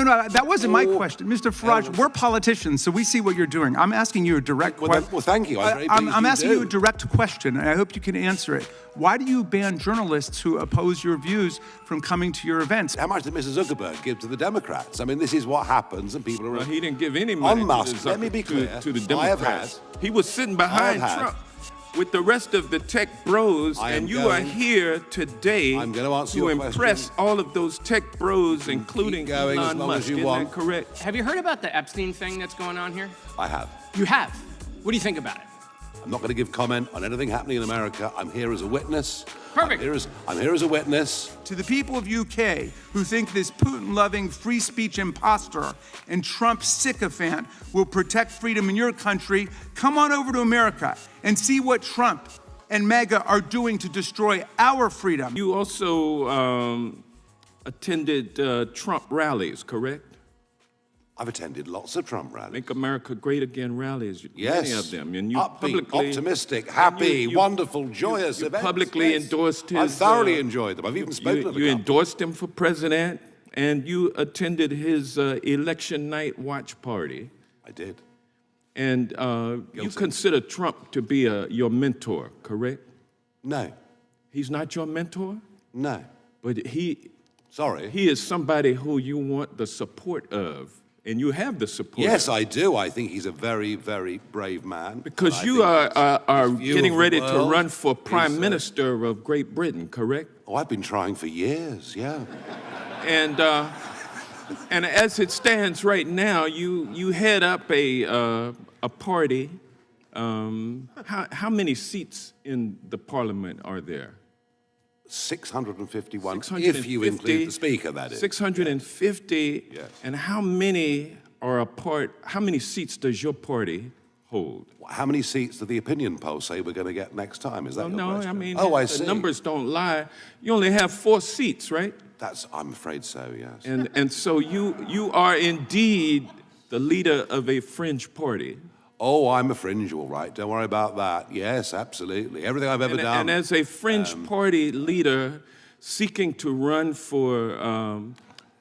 No, that wasn't my question. Mr. Farage, we're politicians, so we see what you're doing. I'm asking you a direct question. Well, thank you. I'm asking you a direct question, and I hope you can answer it. Why do you ban journalists who oppose your views from coming to your events? How much did Mr. Zuckerberg give to the Democrats? I mean, this is what happens, and people are... Well, he didn't give any money on Musk. Let me be clear. To the Democrats. He was sitting behind Trump with the rest of the tech bros, and you are here today to impress all of those tech bros, including Elon Musk. Isn't that correct? Have you heard about the Epstein thing that's going on here? I have. You have? What do you think about it? I'm not going to give comment on anything happening in America. I'm here as a witness. Perfect. I'm here as a witness. To the people of UK who think this Putin-loving free speech imposter and Trump sycophant will protect freedom in your country, come on over to America and see what Trump and MAGA are doing to destroy our freedom. You also attended Trump rallies, correct? I've attended lots of Trump rallies. Make America Great Again rallies, yes. many of them. And you upbeat, publicly, optimistic, happy, wonderful, joyous you events. Publicly endorsed his... I've thoroughly enjoyed them. I've even spoken to them. You endorsed him for president, and you attended his election night watch party. I did. And you consider Trump to be your mentor, correct? No. He's not your mentor? No. But he is somebody who you want the support of. And you have the support. Yes, I do. I think he's a very, very brave man. Because you are getting ready to run for Prime Minister of Great Britain, correct? Oh, I've been trying for years, yeah. And as it stands right now, you head up a party. How many seats in the Parliament are there? 651, if you include the Speaker, that is. 650, yes. And how many seats does your party hold? How many seats do the opinion polls say we're going to get next time? Is that your question? No, I mean, I the see. numbers don't lie. You only have 4 seats, right? I'm afraid so, yes. And so you are indeed the leader of a fringe party. Oh, I'm a fringe, all right. Don't worry about that. Yes, absolutely. Everything I've ever done. And as a fringe party leader seeking to run for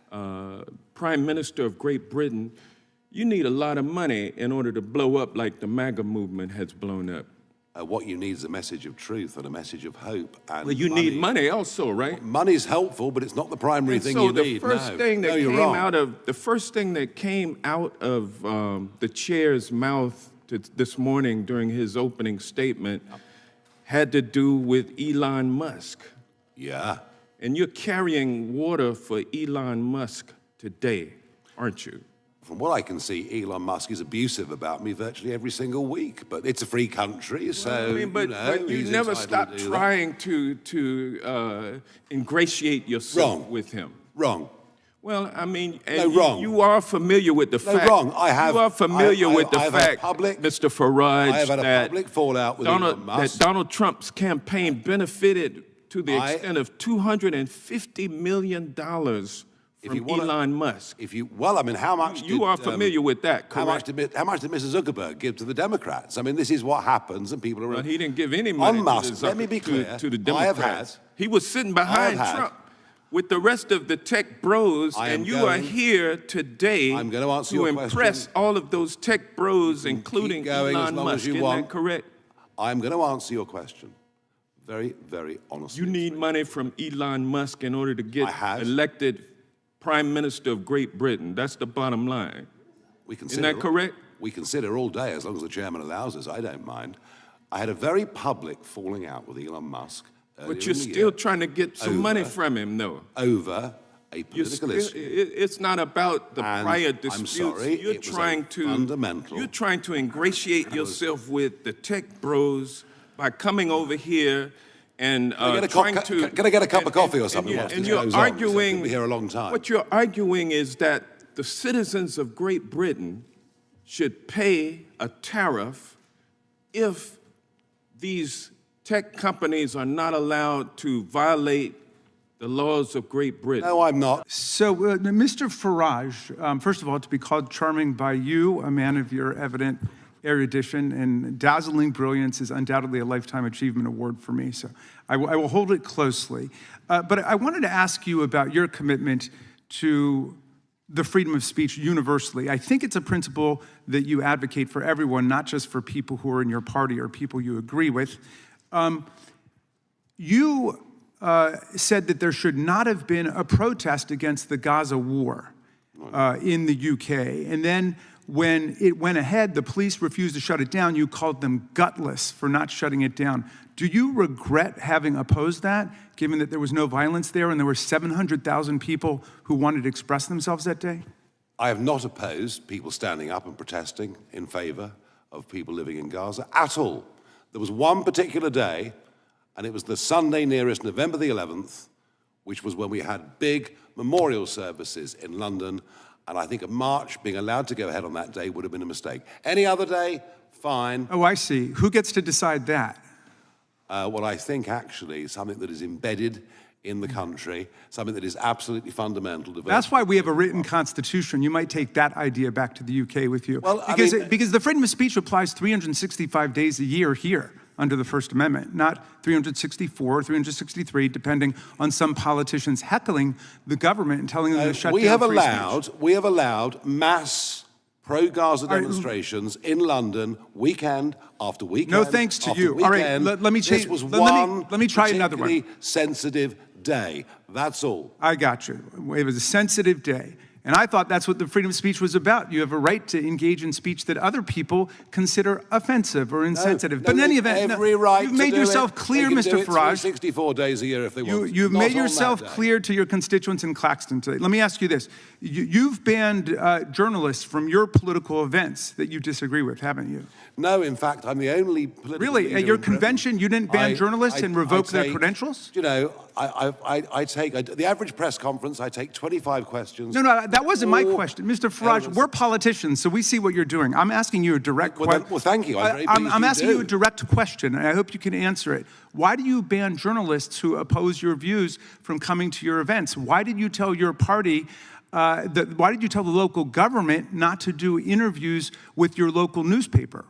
Prime Minister of Great Britain, you need a lot of money in order to blow up like the MAGA movement has blown up. What you need is a message of truth and a message of hope. And well, you need money also, right? Well, money's helpful, but it's not the primary thing you need. So the first thing that came out of the chair's mouth this morning during his opening statement had to do with Elon Musk. Yeah. And you're carrying water for Elon Musk today, aren't you? From what I can see, Elon Musk is abusive about me virtually every single week. But it's a free country, so, well, I mean, but you never stop trying to ingratiate yourself with him. Wrong. Well, I mean, wrong. You are familiar with the fact. Wrong. I have. You are familiar with the fact, Mr. Farage, I have had a public fallout with Elon Musk. That Donald Trump's campaign benefited to the extent of $250 million from Elon Musk. Well, I mean, how much? You are familiar with that, correct? How much did Mr. Zuckerberg give to the Democrats? I mean, this is what happens, and people are. Well, he didn't give any money on Musk. Let me be clear. To the Democrats. He was sitting behind Trump with the rest of the tech bros, and you are here today to impress all of those tech bros, including Elon Musk. Isn't that correct? I'm going to answer your question very, very honestly. You need money from Elon Musk in order to get elected Prime Minister of Great Britain. That's the bottom line. Isn't that correct? We consider all day, as long as the chairman allows us. I don't mind. I had a very public falling out with Elon Musk. But you're still trying to get some money from him, though. Over a political issue. It's not about the prior disputes. I'm sorry, you're trying to ingratiate yourself with the tech bros by coming over here and Can I get a cup of coffee or something? And you're arguing. We'll be here a long time. What you're arguing is that the citizens of Great Britain should pay a tariff if these tech companies are not allowed to violate the laws of Great Britain. No, I'm not. So, Mr. Farage, first of all, to be called charming by you, a man of your evident erudition and dazzling brilliance, is undoubtedly a Lifetime Achievement Award for me, so I will hold it closely. But I wanted to ask you about your commitment to the freedom of speech universally. I think it's a principle that you advocate for everyone, not just for people who are in your party or people you agree with. You said that there should not have been a protest against the Gaza war in the UK. And then when it went ahead, the police refused to shut it down. You called them gutless for not shutting it down. Do you regret having opposed that, given that there was no violence there and there were 700,000 people who wanted to express themselves that day? I have not opposed people standing up and protesting in favor of people living in Gaza at all. There was one particular day, and it was the Sunday nearest November the 11th, which was when we had big memorial services in London, and I think a march being allowed to go ahead on that day would have been a mistake. Any other day, fine. Oh, I see. Who gets to decide that? What I think actually is something that is embedded in the country, something that is absolutely fundamental to. That's why we have a written constitution. You might take that idea back to the UK with you. Well, because the freedom of speech applies 365 days a year here under the First Amendment, not 364 or 363, depending on some politicians heckling the government and telling them to shut down free speech. We have allowed mass pro-Gaza demonstrations in London, weekend after weekend. No thanks to you. Weekend. All right, let me change. This was let me try another one. particularly sensitive day. That's all. I got you. It was a sensitive day. And I thought that's what the freedom of speech was about. You have a right to engage in speech that other people consider offensive or insensitive. But in any event, you've made yourself clear, Mr. Farage. 64 days a year if they want. You've made yourself clear to your constituents in Claxton today. Let me ask you this. You've banned journalists from your political events that you disagree with, haven't you? No, in fact, I'm the only political Really? leader At your in Britain. convention, you didn't ban journalists and revoke their credentials? You know, I take the average press conference, I take 25 questions. No, that wasn't my question. Mr. Farage, we're politicians, so we see what you're doing. I'm asking you a direct question. Well, thank you. I'm asking you a direct question, and I hope you can answer it. Why do you ban journalists who oppose your views from coming to your events? Why did you tell your party, why did you tell the local government not to do interviews with your local newspaper?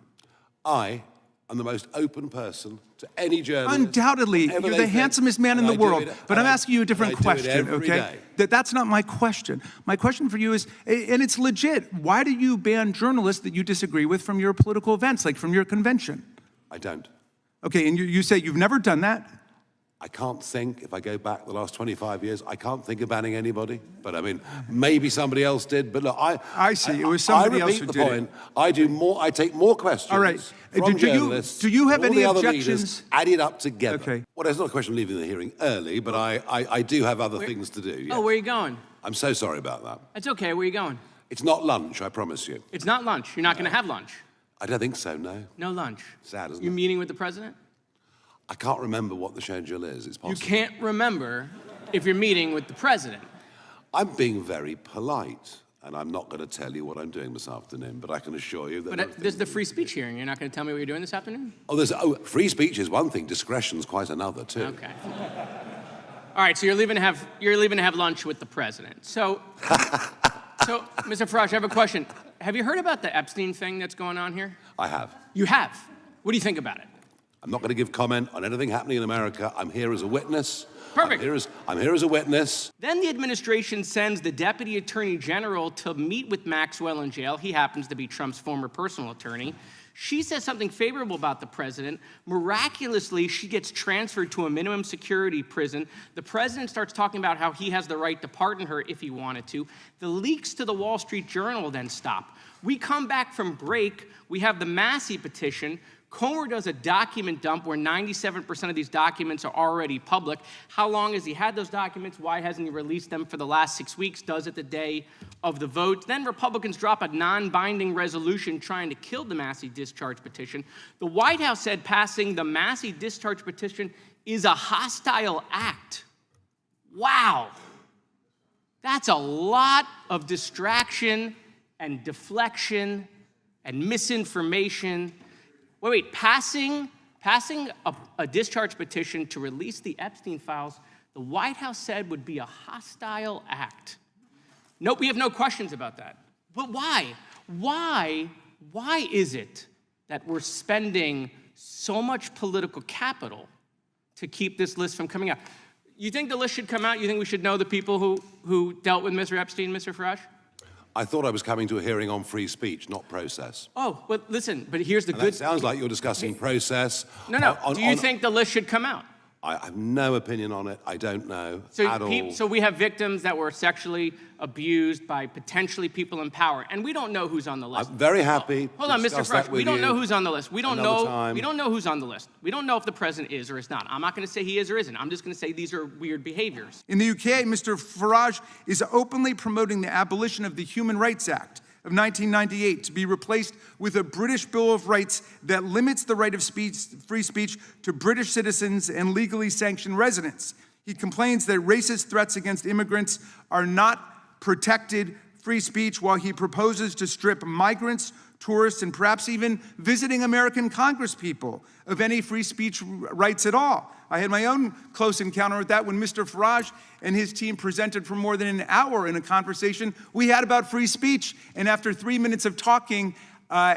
I am the most open person to any journalist. Undoubtedly, you're the handsomest man in the world. But I'm asking you a different question, okay? That's not my question. My question for you is, and it's legit, why do you ban journalists that you disagree with from your political events, like from your convention? I don't. Okay, and you say you've never done that? I can't think, if I go back the last 25 years, I can't think of banning anybody. But I mean, maybe somebody else did. But look, I see. It was somebody else who did it. I do more. I take more questions. All right. From journalists. Do you have all any the other objections? Leaders added up together. Okay. Well, it's not a question of leaving the hearing early, but I do have other things to do. Yes. Oh, where are you going? I'm so sorry about that. It's okay. Where are you going? It's not lunch, I promise you. It's not lunch. You're not going to have lunch. I don't think so. No. No lunch. Sad, isn't You're it? meeting with the president? I can't remember what the schedule is. It's possible. You can't remember if you're meeting with the president. I'm being very polite, and I'm not going to tell you what I'm doing this afternoon, but I can assure you that... But there's the free speech hearing. You're not going to tell me what you're doing this afternoon? Free speech is one thing. Discretion's quite another, too. Okay. All right, so you're leaving to have lunch with the president. So, Mr. Farage, I have a question. Have you heard about the Epstein thing that's going on here? I have. You have? What do you think about it? I'm not going to give comment on anything happening in America. I'm here as a witness. Perfect. I'm here as a witness. Then the administration sends the Deputy Attorney General to meet with Maxwell in jail. He happens to be Trump's former personal attorney. She says something favorable about the president. Miraculously, she gets transferred to a minimum security prison. The president starts talking about how he has the right to pardon her if he wanted to. The leaks to the Wall Street Journal then stop. We come back from break. We have the Massey petition. Comer does a document dump where 97% of these documents are already public. How long has he had those documents? Why hasn't he released them for the last 6 weeks? Does it the day of the vote? Then Republicans drop a non-binding resolution trying to kill the Massey discharge petition. The White House said passing the Massey discharge petition is a hostile act. Wow. That's a lot of distraction and deflection and misinformation. Wait, passing a discharge petition to release the Epstein files, the White House said would be a hostile act. Nope, we have no questions about that. But why? Why is it that we're spending so much political capital to keep this list from coming out? You think the list should come out? You think we should know the people who dealt with Mr. Epstein, Mr. Farage? I thought I was coming to a hearing on free speech, not process. Oh, but listen, but here's the And good... that sounds like you're discussing process. No. Do you think the list should come out? I have no opinion on it. I don't know So, at all. so we have victims that were sexually abused by potentially people in power, and we don't know who's on the list. I'm very happy. Hold on, Mr. Farage. We don't know who's on the list. We don't know. time. We don't know who's on the list. We don't know if the president is or is not. I'm not going to say he is or isn't. I'm just going to say these are weird behaviors. In the UK, Mr. Farage is openly promoting the abolition of the Human Rights Act of 1998 to be replaced with a British Bill of Rights that limits the right of free speech to British citizens and legally sanctioned residents. He complains that racist threats against immigrants are not protected free speech, while he proposes to strip migrants, tourists, and perhaps even visiting American congresspeople of any free speech rights at all. I had my own close encounter with that when Mr. Farage and his team presented for more than an hour in a conversation we had about free speech. And after 3 minutes of talking,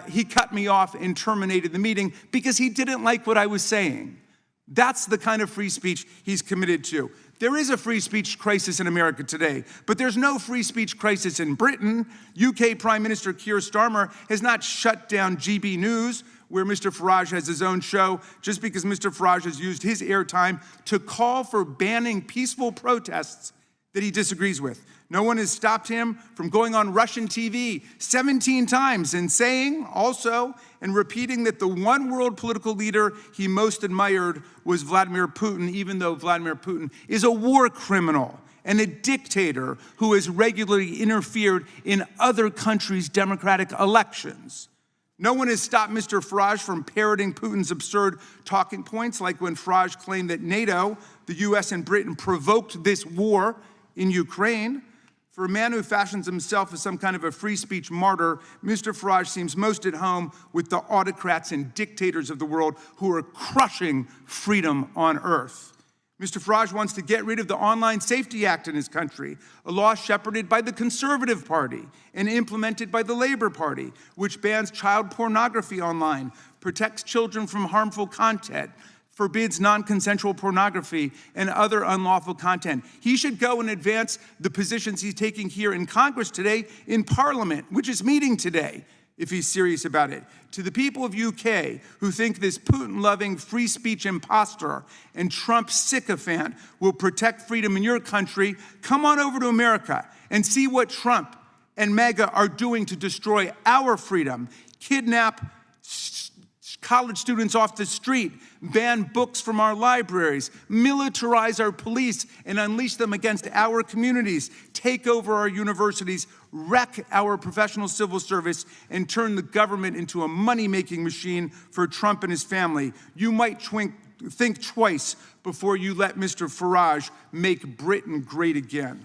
he cut me off and terminated the meeting because he didn't like what I was saying. That's the kind of free speech he's committed to. There is a free speech crisis in America today, but there's no free speech crisis in Britain. UK Prime Minister Keir Starmer has not shut down GB News, where Mr. Farage has his own show, just because Mr. Farage has used his airtime to call for banning peaceful protests that he disagrees with. No one has stopped him from going on Russian TV 17 times and saying also and repeating that the one world political leader he most admired was Vladimir Putin, even though Vladimir Putin is a war criminal and a dictator who has regularly interfered in other countries' democratic elections. No one has stopped Mr. Farage from parroting Putin's absurd talking points, like when Farage claimed that NATO, the US and Britain, provoked this war in Ukraine. For a man who fashions himself as some kind of a free speech martyr, Mr. Farage seems most at home with the autocrats and dictators of the world who are crushing freedom on earth. Mr. Farage wants to get rid of the Online Safety Act in his country, a law shepherded by the Conservative Party and implemented by the Labour Party, which bans child pornography online, protects children from harmful content, forbids non-consensual pornography and other unlawful content. He should go and advance the positions he's taking here in Congress today in Parliament, which is meeting today, if he's serious about it. To the people of UK who think this Putin-loving free speech imposter and Trump sycophant will protect freedom in your country, come on over to America and see what Trump and MAGA are doing to destroy our freedom, kidnap college students off the street, ban books from our libraries, militarize our police and unleash them against our communities, take over our universities, wreck our professional civil service, and turn the government into a money-making machine for Trump and his family. You might think twice before you let Mr. Farage make Britain great again.